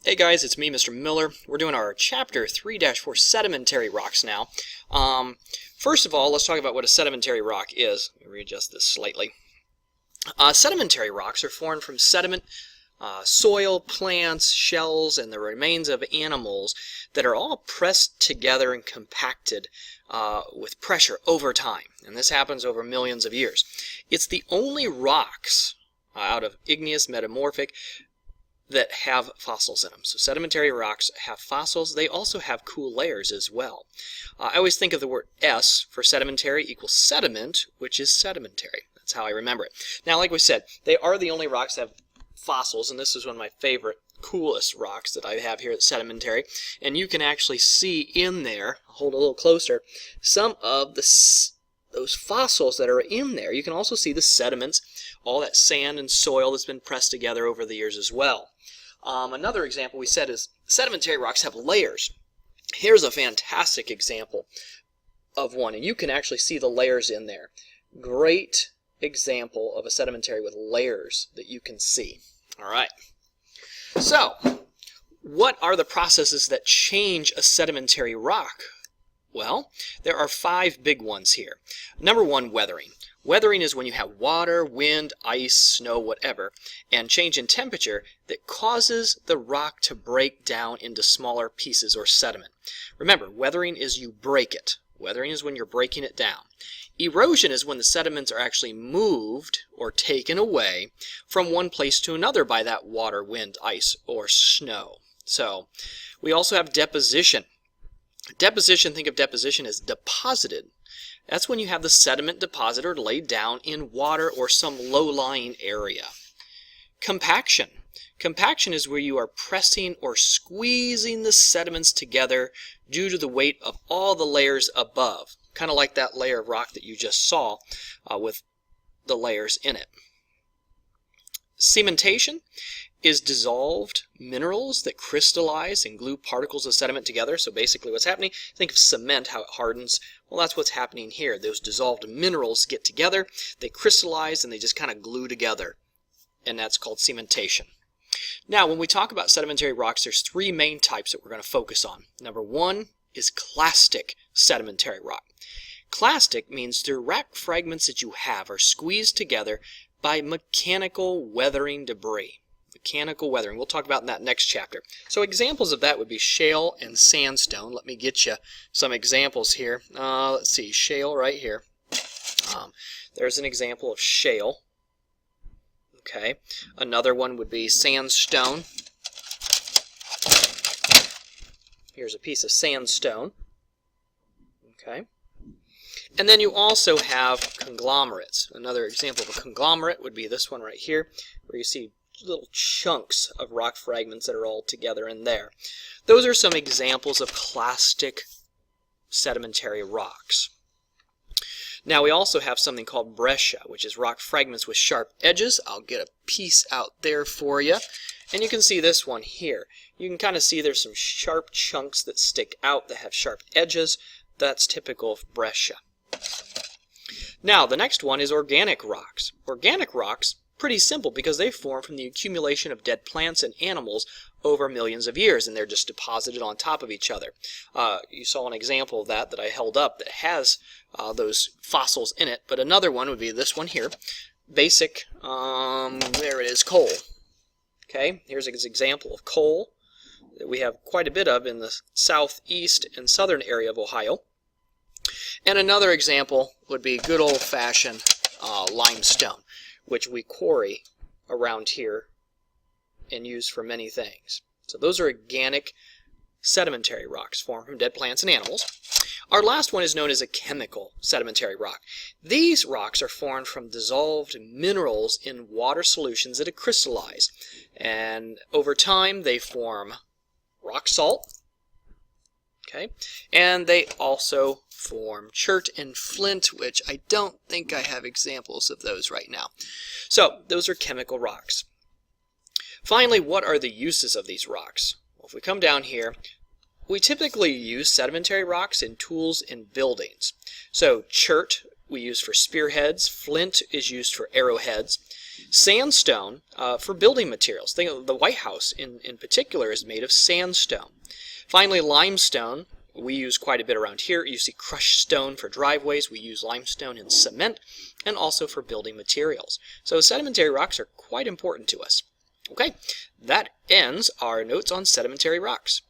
Hey guys, it's me, Mr. Miller. We're doing our Chapter 3-4 Sedimentary Rocks now. First of all, let's talk about what a sedimentary rock is. Let me readjust this slightly. Sedimentary rocks are formed from sediment, soil, plants, shells, and the remains of animals that are all pressed together and compacted with pressure over time. And this happens over millions of years. It's the only rocks out of igneous, metamorphic, that have fossils in them. So sedimentary rocks have fossils. They also have cool layers as well. I always think of the word S for sedimentary equals sediment, which is sedimentary. That's how I remember it. Now, like we said, they are the only rocks that have fossils, and this is one of my favorite, coolest rocks that I have here at Sedimentary. And you can actually see in there, I'll hold it a little closer, some of those fossils that are in there. You can also see the sediments, all that sand and soil that's been pressed together over the years as well. Another example we said is sedimentary rocks have layers. Here's a fantastic example of one, and you can actually see the layers in there. Great example of a sedimentary with layers that you can see. All right. So, what are the processes that change a sedimentary rock? Well, there are 5 big ones here. Number 1, weathering. Weathering is when you have water, wind, ice, snow, whatever, and change in temperature that causes the rock to break down into smaller pieces or sediment. Remember, weathering is you break it. Weathering is when you're breaking it down. Erosion is when the sediments are actually moved or taken away from one place to another by that water, wind, ice, or snow. So, we also have deposition. Deposition, think of deposition as deposited. That's when you have the sediment deposited or laid down in water or some low-lying area. Compaction. Compaction is where you are pressing or squeezing the sediments together due to the weight of all the layers above. Kind of like that layer of rock that you just saw with the layers in it. Cementation is dissolved minerals that crystallize and glue particles of sediment together. So basically what's happening, think of cement, how it hardens. Well, that's what's happening here. Those dissolved minerals get together, they crystallize, and they just kind of glue together. And that's called cementation. Now, when we talk about sedimentary rocks, there's 3 main types that we're going to focus on. Number 1 is clastic sedimentary rock. Clastic means the rock fragments that you have are squeezed together by mechanical weathering debris. Mechanical weathering. We'll talk about in that next chapter. So examples of that would be shale and sandstone. Let me get you some examples here. Let's see, shale right here. There's an example of shale. Okay. Another one would be sandstone. Here's a piece of sandstone. Okay. And then you also have conglomerates. Another example of a conglomerate would be this one right here, where you see little chunks of rock fragments that are all together in there. Those are some examples of clastic sedimentary rocks. Now we also have something called breccia, which is rock fragments with sharp edges. I'll get a piece out there for you. And you can see this one here. You can kind of see there's some sharp chunks that stick out that have sharp edges. That's typical of breccia. Now the next one is organic rocks. Organic rocks, pretty simple because they form from the accumulation of dead plants and animals over millions of years, and they're just deposited on top of each other. You saw an example of that I held up that has those fossils in it, but another one would be this one here. Basic, there it is, coal. Okay, here's an example of coal that we have quite a bit of in the southeast and southern area of Ohio. And another example would be good old-fashioned limestone, which we quarry around here and use for many things. So those are organic sedimentary rocks formed from dead plants and animals. Our last one is known as a chemical sedimentary rock. These rocks are formed from dissolved minerals in water solutions that have crystallized. And over time they form rock salt. Okay, and they also form chert and flint, which I don't think I have examples of those right now. So those are chemical rocks. Finally, what are the uses of these rocks? Well, if we come down here, we typically use sedimentary rocks in tools in buildings. So chert we use for spearheads, flint is used for arrowheads. Sandstone for building materials. Think of the White House in particular is made of sandstone. Finally, limestone. We use quite a bit around here. You see crushed stone for driveways. We use limestone in cement and also for building materials. So sedimentary rocks are quite important to us. Okay, that ends our notes on sedimentary rocks.